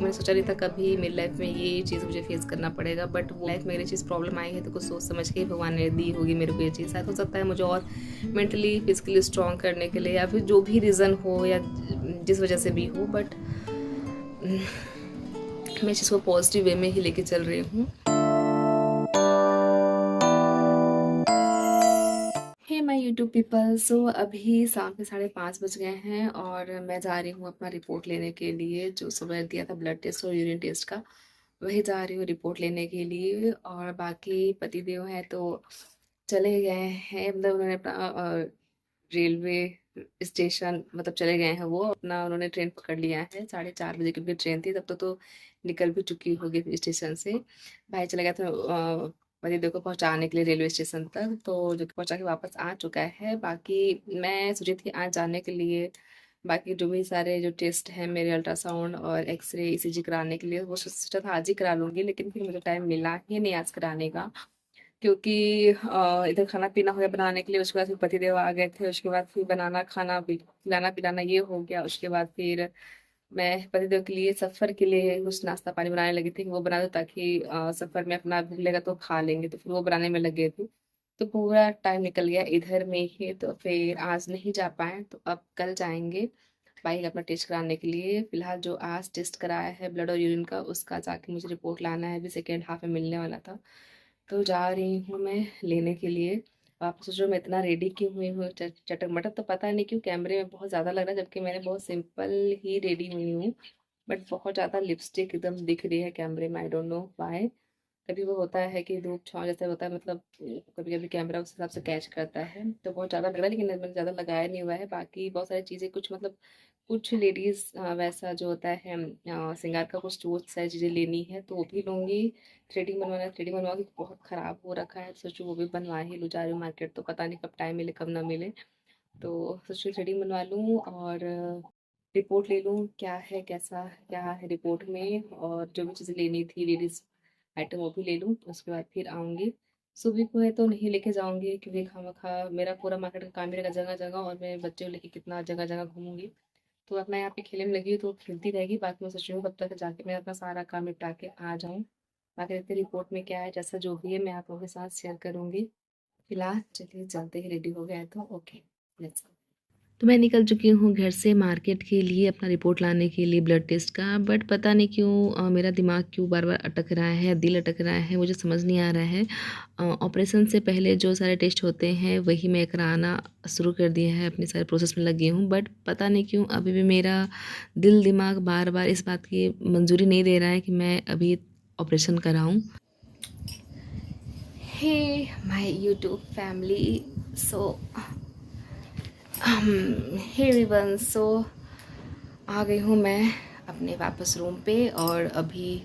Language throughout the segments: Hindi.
मैंने सोचा नहीं था कभी मेरी लाइफ में ये चीज़ मुझे फेस करना पड़ेगा, बट लाइफ में ये चीज़ प्रॉब्लम आई है तो कुछ सोच समझ के भगवान ने दी होगी मेरे को ये चीज़। शायद हो सकता है मुझे और मेंटली फिजिकली स्ट्रॉन्ग करने के लिए, या फिर जो भी रीज़न हो या जिस वजह से भी हो, बट मैं इस चीज़ को पॉजिटिव वे में ही लेके चल रही हूँ। हे माय यूट्यूब पीपल, सो अभी शाम के 5:30 बज गए हैं और मैं जा रही हूँ अपना रिपोर्ट लेने के लिए। जो सुबह दिया था ब्लड टेस्ट और यूरिन टेस्ट का, वही जा रही हूँ रिपोर्ट लेने के लिए। और बाकी पतिदेव हैं तो चले गए हैं, मतलब उन्होंने अपना रेलवे स्टेशन मतलब चले गए हैं, वो अपना उन्होंने ट्रेन पकड़ लिया है 4:30 बजे की उनकी ट्रेन थी। तब तो निकल भी चुकी होगी स्टेशन से। भाई चला गया था पतिदेव को पहुंचाने के लिए रेलवे स्टेशन तक, तो जो कि पहुंचा के वापस आ चुका है। बाकी मैं सोची थी आज जाने के लिए, बाकी जो भी सारे जो टेस्ट हैं मेरे, अल्ट्रासाउंड और एक्सरे ईसीजी कराने के लिए, वो सोचा था आज ही करा लूँगी, लेकिन फिर मुझे टाइम मिला ही नहीं आज कराने का। क्योंकि इधर खाना पीना हो गया बनाने के लिए, उसके बाद फिर पतिदेव आ गए थे, उसके बाद फिर बनाना खाना भी खिलाना पिलाना ये हो गया। उसके बाद फिर मैं पतिदेव के लिए सफ़र के लिए कुछ नाश्ता पानी बनाने लगी थी कि वो बना दो, ताकि सफ़र में अपना भूख लगेगा तो खा लेंगे, तो फिर वो बनाने में लग गए थे। तो पूरा टाइम निकल गया इधर में ही, तो फिर आज नहीं जा पाए, तो अब कल जाएंगे बाइक अपना टेस्ट कराने के लिए। फिलहाल जो आज टेस्ट कराया है ब्लड और यूरिन का, उसका जाके मुझे रिपोर्ट लाना है, अभी सेकेंड हाफ में मिलने वाला था। तो जा रही हूँ मैं लेने के लिए। आप सोचो मैं इतना रेडी क्यों हुई हूँ चटक मटक, तो पता नहीं क्यों कैमरे में बहुत ज़्यादा लग रहा है, जबकि मैंने बहुत सिंपल ही रेडी हुई हूँ। बट बहुत ज़्यादा लिपस्टिक एकदम दिख रही है कैमरे में, आई डोंट नो व्हाई। कभी वो होता है कि धूप छाँव जैसे होता है, मतलब कभी कभी कैमरा उस हिसाब से कैच करता है, तो बहुत ज़्यादा लग रहा है, लेकिन मैंने ज़्यादा लगाया नहीं हुआ है। बाकी बहुत सारी चीज़ें कुछ मतलब कुछ लेडीज़ वैसा जो होता है श्रृंगार का, कुछ जो सारी चीज़ें लेनी है तो वो भी लूँगी। थ्रेडिंग बनवाना है, थ्रेडिंग बनवा के बहुत ख़राब हो रखा है, सोचो वो भी बनवा ही लूँ। जा रही हूँ मार्केट, तो पता नहीं कब टाइम मिले कब ना मिले, तो सोचो थ्रेडिंग बनवा लूँ और रिपोर्ट ले लूँ क्या है कैसा क्या है रिपोर्ट में, और जो भी चीज़ें लेनी थी लेडीज़ आइटम वो भी ले लूँ। उसके बाद फिर आऊँगी। सुबह को है तो नहीं लेके जाऊँगी, क्योंकि खामखा मेरा पूरा मार्केट का काम ही रहेगा जगह जगह, और मैं बच्चे को लेके कितना जगह जगह घूमूंगी। तो अपना यहाँ पे खेलने में लगी हूँ तो खेलती रहेगी। बाकी मैं सोच रही हूँ कब तक जाके मैं अपना सारा काम निपटा के आ जाऊँ। बाकी देखते रिपोर्ट में क्या है, जैसा जो भी है मैं आप लोगों के साथ शेयर करूँगी। फिलहाल चलिए चलते ही, रेडी हो गया है तो ओके लेट्स गो। तो मैं निकल चुकी हूँ घर से मार्केट के लिए अपना रिपोर्ट लाने के लिए ब्लड टेस्ट का। बट पता नहीं क्यों मेरा दिमाग क्यों बार बार अटक रहा है, दिल अटक रहा है, मुझे समझ नहीं आ रहा है। ऑपरेशन से पहले जो सारे टेस्ट होते हैं वही मैं कराना शुरू कर दिया है, अपने सारे प्रोसेस में लगी हूँ। बट पता नहीं क्यों अभी भी मेरा दिल दिमाग बार बार इस बात की मंजूरी नहीं दे रहा है कि मैं अभी ऑपरेशन कराऊँ। Hey my YouTube family, so hey everyone, so आ गई हूँ मैं अपने वापस रूम पे, और अभी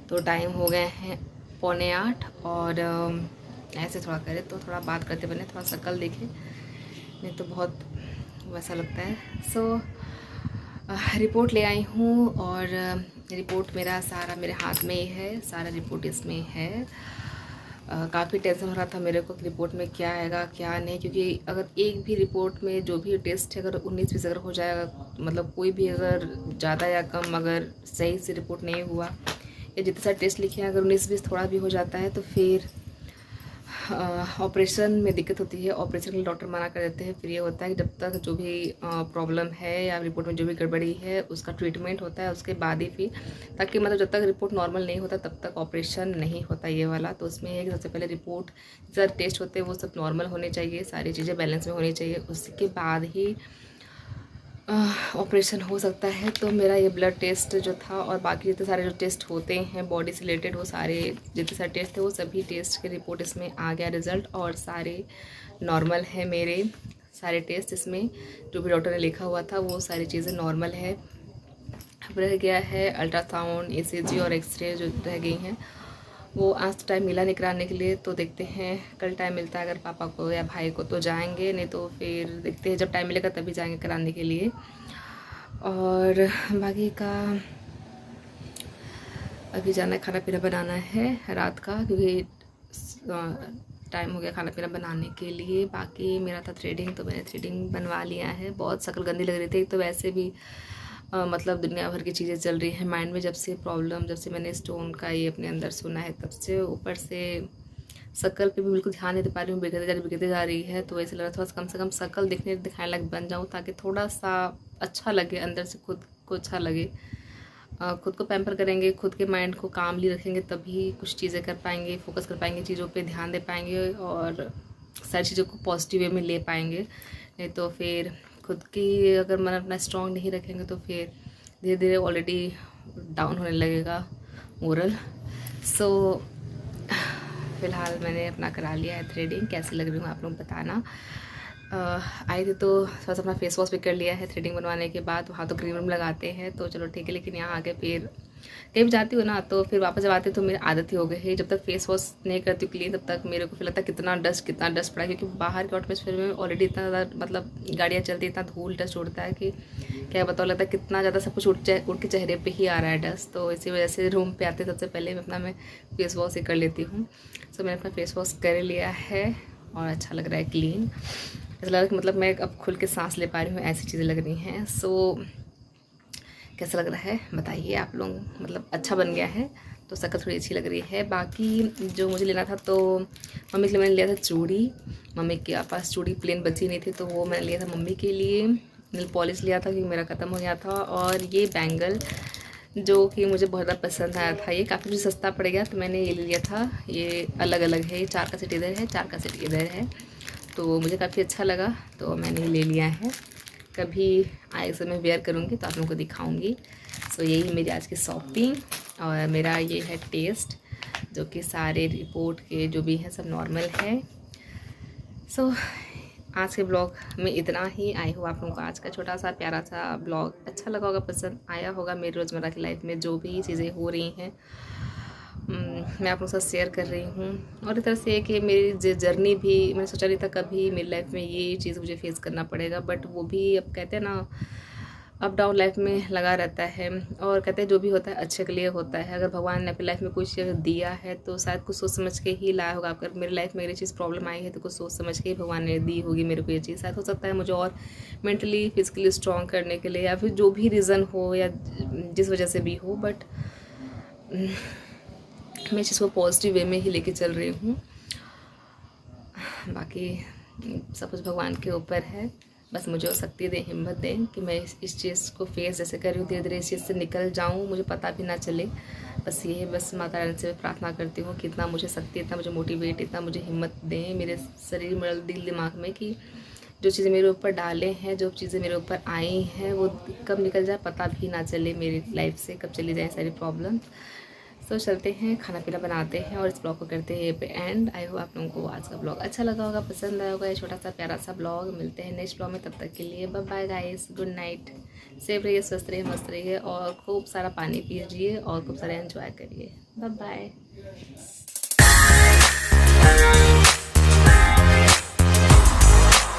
तो टाइम हो गए हैं 7:45। और ऐसे थोड़ा करें तो थोड़ा बात करते बने, थोड़ा शक्ल देखे, नहीं तो बहुत वैसा लगता है। सो रिपोर्ट ले आई हूँ, और रिपोर्ट मेरा सारा मेरे हाथ में ही है, सारा रिपोर्ट इसमें है। काफ़ी टेंशन हो रहा था मेरे को कि रिपोर्ट में क्या आएगा क्या नहीं, क्योंकि अगर एक भी रिपोर्ट में जो भी टेस्ट है अगर 19-20 अगर हो जाएगा, मतलब कोई भी अगर ज़्यादा या कम अगर सही से रिपोर्ट नहीं हुआ, या जितने सारे टेस्ट लिखे हैं अगर 19-20 थोड़ा भी हो जाता है, तो फिर ऑपरेशन में दिक्कत होती है। ऑपरेशन के लिए डॉक्टर मना कर देते हैं। फिर ये होता है कि जब तक जो भी प्रॉब्लम है या रिपोर्ट में जो भी गड़बड़ी है उसका ट्रीटमेंट होता है, उसके बाद ही फिर, ताकि मतलब जब तक रिपोर्ट नॉर्मल नहीं होता तब तक ऑपरेशन नहीं होता ये वाला। तो उसमें है कि सबसे पहले रिपोर्ट सर टेस्ट होते हैं वो सब नॉर्मल होने चाहिए, सारी चीज़ें बैलेंस में होनी चाहिए, उसके बाद ही ऑपरेशन हो सकता है। तो मेरा ये ब्लड टेस्ट जो था और बाकी जितने सारे जो टेस्ट होते हैं बॉडी से रिलेटेड, वो सारे जितने सारे टेस्ट थे वो सभी टेस्ट के रिपोर्ट इसमें आ गया रिज़ल्ट, और सारे नॉर्मल है मेरे सारे टेस्ट। इसमें जो भी डॉक्टर ने लिखा हुआ था वो सारी चीज़ें नॉर्मल है। अब रह गया है अल्ट्रासाउंड, ईसीजी और एक्सरे जो रह गई हैं, वो आज तो टाइम मिला नहीं कराने के लिए, तो देखते हैं कल टाइम मिलता है अगर पापा को या भाई को तो जाएंगे, नहीं तो फिर देखते हैं जब टाइम मिलेगा तभी जाएंगे कराने के लिए। और बाकी का अभी जाना है, खाना पीना बनाना है रात का, क्योंकि टाइम हो गया खाना पीना बनाने के लिए। बाकी मेरा था थ्रेडिंग, तो मैंने थ्रेडिंग बनवा लिया है। बहुत शक्ल गंदी लग रही थी, तो वैसे भी मतलब दुनिया भर की चीज़ें चल रही हैं माइंड में, जब से प्रॉब्लम, जब से मैंने स्टोन का ये अपने अंदर सुना है तब से। ऊपर से शक्ल पे भी बिल्कुल ध्यान नहीं दे पा रही हूँ, बिगड़ते जा रही है। तो ऐसे लग रहा था कम से कम शक्ल दिखाने लायक बन जाऊँ, ताकि थोड़ा सा अच्छा लगे, अंदर से खुद को अच्छा लगे। खुद को पैम्पर करेंगे, खुद के माइंड को कामली रखेंगे, तभी कुछ चीज़ें कर पाएंगे, फोकस कर पाएंगे, चीज़ों पे ध्यान दे पाएंगे और सारी चीज़ों को पॉजिटिव वे में ले पाएंगे। नहीं तो फिर खुद की अगर मन अपना स्ट्रॉन्ग नहीं रखेंगे तो फिर धीरे धीरे ऑलरेडी डाउन होने लगेगा मोरल। सो फ़िलहाल मैंने अपना करा लिया है थ्रेडिंग। कैसी लग रही हूँ आप लोग बताना। आई थी तो थोड़ा सा अपना फेस वॉश भी कर लिया है थ्रेडिंग बनवाने के बाद। वहाँ तो क्रीम व्रीम लगाते हैं तो चलो ठीक है, लेकिन यहाँ आके फिर कहीं भी जाती हूँ ना तो फिर वापस जब आती हूँ तो मेरी आदत ही हो गई है, जब तक फेस वॉश नहीं करती हूँ क्लीन तब तक मेरे को फिर लगता है कितना डस्ट पड़ा है। क्योंकि बाहर के एटमॉस्फेयर में ऑलरेडी इतना ज़्यादा मतलब गाड़ियाँ चलती, इतना धूल डस्ट उड़ता है कि क्या बताओ, लगता है कितना ज़्यादा सब कुछ उड़ के चेहरे पे ही आ रहा है डस्ट। तो इसी वजह से रूम पे आते सबसे पहले मैं फेस वॉश ही कर लेती हूँ। सो मैंने अपना फेस वॉश कर लिया है और अच्छा लग रहा है क्लीन। ऐसा लग रहा है कि मतलब मैं अब खुल के सांस ले पा रही हूँ, ऐसी चीज़ें लग रही हैं। सो कैसा लग रहा है बताइए आप लोग, मतलब अच्छा बन गया है तो शक्ल थोड़ी अच्छी लग रही है। बाकी जो मुझे लेना था तो मम्मी के लिए मैंने लिया था चूड़ी। मम्मी के पास चूड़ी प्लेन बची नहीं थी तो वो मैंने लिया था मम्मी के लिए। नेल पॉलिश लिया था क्योंकि मेरा ख़त्म हो गया था। और ये बैंगल जो कि मुझे बहुत ज़्यादा पसंद आया था, ये काफ़ी मुझे सस्ता पड़ गया तो मैंने ये ले लिया था। ये अलग अलग है, 4 का सेट इधर है, 4 का सेट इधर है, तो मुझे काफ़ी अच्छा लगा तो मैंने ले लिया है। कभी आए समय वेयर करूँगी तो आप लोगों को दिखाऊंगी। सो यही मेरी आज की शॉपिंग और मेरा ये है टेस्ट, जो कि सारे रिपोर्ट के जो भी हैं सब नॉर्मल है। सो आज के ब्लॉग में इतना ही। आई हो आप लोगों को आज का छोटा सा प्यारा सा ब्लॉग अच्छा लगा होगा, पसंद आया होगा। मेरी रोज़मर्रा की लाइफ में जो भी चीज़ें हो रही हैं मैं आप लोगों के साथ शेयर कर रही हूँ। और एक तरह से कि मेरी जर्नी भी मैंने सोचा नहीं था कभी मेरी लाइफ में ये चीज़ मुझे फेस करना पड़ेगा, बट वो भी अब कहते हैं ना अप डाउन लाइफ में लगा रहता है। और कहते हैं जो भी होता है अच्छे के लिए होता है। अगर भगवान ने अपनी लाइफ में कुछ दिया है तो शायद कुछ सोच समझ के ही लाया होगा। अगर मेरी लाइफ में ये चीज़ प्रॉब्लम आई है तो कुछ सोच समझ के ही भगवान ने दी होगी मेरे को ये चीज़। शायद हो सकता है मुझे और मेंटली फिजिकली स्ट्रॉन्ग करने के लिए, या फिर जो भी रीज़न हो या जिस वजह से भी हो, बट मैं चीज़ को पॉजिटिव वे में ही लेके चल रही हूँ। बाकी सब कुछ भगवान के ऊपर है। बस मुझे वो शक्ति दें, हिम्मत दें कि मैं इस चीज़ को फेस जैसे कर रही हूँ धीरे धीरे इस चीज़ से निकल जाऊँ, मुझे पता भी ना चले। बस ये बस माता रानी से प्रार्थना करती हूँ कि इतना मुझे शक्ति, इतना मुझे मोटिवेट, इतना मुझे हिम्मत दें मेरे शरीर में, दिल दिमाग में, कि जो चीज़ें मेरे ऊपर डाले हैं, जो चीज़ें मेरे ऊपर आई हैं वो कब निकल जाए पता भी ना चले मेरी लाइफ से, कब चली जाए सारी प्रॉब्लम। तो चलते हैं, खाना पीना बनाते हैं और इस ब्लॉग को करते हैं ये पे एंड। आई होप आप लोगों को आज का ब्लॉग अच्छा लगा होगा, पसंद आया होगा ये छोटा सा प्यारा सा ब्लॉग। मिलते हैं नेक्स्ट ब्लॉग में, तब तक के लिए bye bye guys, good night. Safe रहिए, स्वस्थ रहिए, मस्त रहिए और खूब सारा पानी पीजिए और खूब सारा एंजॉय करिए। Bye bye.